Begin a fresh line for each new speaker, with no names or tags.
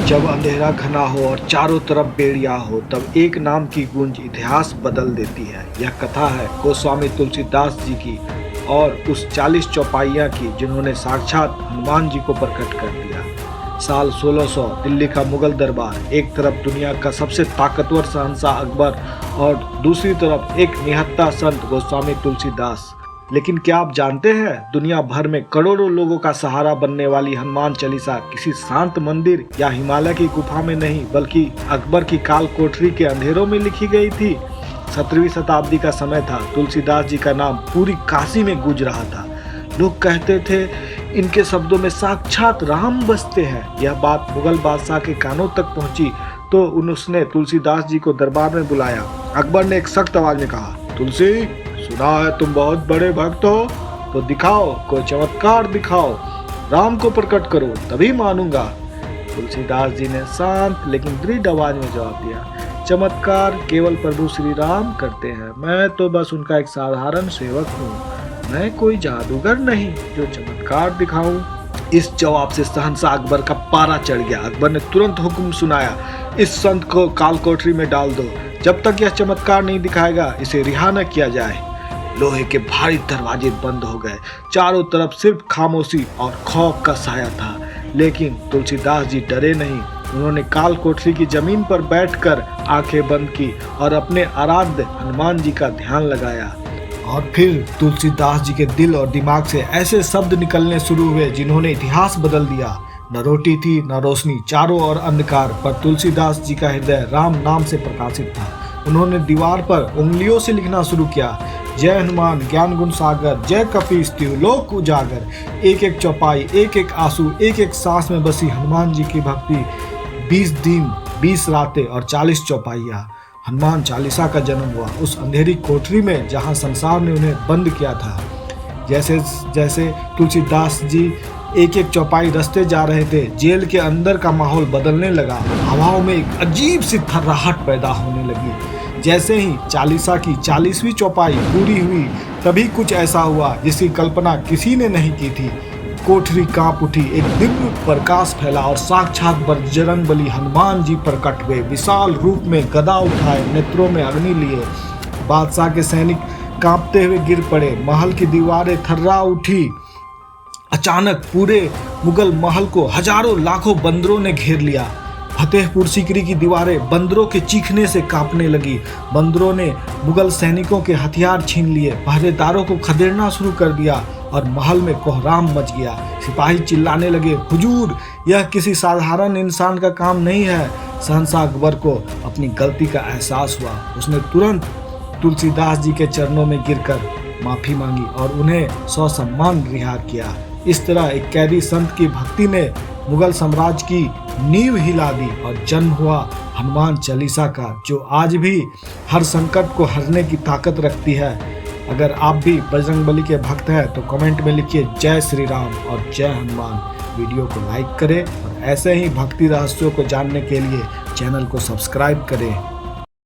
जब अंधेरा घना हो और चारों तरफ बेड़िया हो, तब एक नाम की गूंज इतिहास बदल देती है। यह कथा है गोस्वामी तुलसीदास जी की और उस 40 चौपाइयाँ की जिन्होंने साक्षात हनुमान जी को प्रकट कर दिया। साल 1600 दिल्ली का मुगल दरबार, एक तरफ दुनिया का सबसे ताकतवर शहंशाह अकबर और दूसरी तरफ एक निहत्था संत गोस्वामी तुलसीदास। लेकिन क्या आप जानते हैं, दुनिया भर में करोड़ों लोगों का सहारा बनने वाली हनुमान चालीसा किसी शांत मंदिर या हिमालय की गुफा में नहीं, बल्कि अकबर की काल कोठरी के अंधेरों में लिखी गई थी। 17वीं शताब्दी का समय था। तुलसीदास जी का नाम पूरी काशी में गूंज रहा था। लोग कहते थे इनके शब्दों में साक्षात राम बसते हैं। यह बात मुगल बादशाह के कानों तक पहुंची तो उसने तुलसीदास जी को दरबार में बुलाया। अकबर ने एक सख्त आवाज में कहा, तुलसी, सुना है तुम बहुत बड़े भक्त हो, तो दिखाओ, कोई चमत्कार दिखाओ, राम को प्रकट करो, तभी मानूंगा। तुलसीदास जी ने शांत लेकिन दृढ़ आवाज में जवाब दिया, चमत्कार केवल प्रभु श्री राम करते हैं, मैं तो बस उनका एक साधारण सेवक हूँ, मैं कोई जादूगर नहीं जो चमत्कार दिखाऊं। इस जवाब से शहंशाह अकबर का पारा चढ़ गया। अकबर ने तुरंत हुक्म सुनाया, इस संत को काल कोठरी में डाल दो, जब तक यह चमत्कार नहीं दिखाएगा इसे रिहा न किया जाए। लोहे के भारी दरवाजे बंद हो गए। चारों तरफ सिर्फ खामोशी और खौफ का साया था। लेकिन तुलसीदास जी डरे नहीं। उन्होंने काल कोठरी की जमीन पर बैठकर आंखें बंद की और अपने आराध्य हनुमान जी का ध्यान लगाया। और फिर तुलसीदास जी के दिल और दिमाग से ऐसे शब्द निकलने शुरू हुए जिन्होंने इतिहास बदल दिया। न रोटी थी न रोशनी, चारों ओर अंधकार, पर तुलसीदास जी का हृदय राम नाम से प्रकाशित था। उन्होंने दीवार पर उंगलियों से लिखना शुरू किया, जय हनुमान ज्ञान गुण सागर, जय कपीस त्रिलोक उजागर। एक एक चौपाई, एक एक आंसू, एक एक सांस में बसी हनुमान जी की भक्ति। 20 दिन 20 रातें और 40 चौपाइयाँ। हनुमान चालीसा का जन्म हुआ उस अंधेरी कोठरी में जहाँ संसार ने उन्हें बंद किया था। जैसे जैसे तुलसीदास जी एक एक चौपाई रस्ते जा रहे थे, जेल के अंदर का माहौल बदलने लगा। हवाओं में एक अजीब सी थर्राहट पैदा होने लगी। जैसे ही चालीसा की 40वीं चौपाई पूरी हुई, तभी कुछ ऐसा हुआ जिसकी कल्पना किसी ने नहीं की थी। कोठरी कांप उठी, एक दिव्य प्रकाश फैला और साक्षात बजरंगबली हनुमान जी प्रकट हुए, विशाल रूप में गदा उठाए, नेत्रों में अग्नि लिए। बादशाह के सैनिक कांपते हुए गिर पड़े, महल की दीवारें थर्रा उठी। अचानक पूरे मुगल महल को हजारों लाखों बंदरों ने घेर लिया। फतेहपुर सीकरी की दीवारें बंदरों के चीखने से कांपने लगी। बंदरों ने मुगल सैनिकों के हथियार छीन लिए, पहरेदारों को खदेड़ना शुरू कर दिया और महल में कोहराम मच गया। सिपाही चिल्लाने लगे, हुजूर, यह किसी साधारण इंसान का काम नहीं है। शहंशाह अकबर को अपनी गलती का एहसास हुआ। उसने तुरंत तुलसीदास जी के चरणों में गिरकर माफी मांगी और उन्हें ससम्मान रिहा किया। इस तरह एक कैदी संत की भक्ति ने मुगल साम्राज्य की नींव हिला दी और जन्म हुआ हनुमान चालीसा का, जो आज भी हर संकट को हरने की ताकत रखती है। अगर आप भी बजरंगबली के भक्त हैं तो कमेंट में लिखिए जय श्री राम और जय हनुमान। वीडियो को लाइक करें और ऐसे ही भक्ति रहस्यों को जानने के लिए चैनल को सब्सक्राइब करें।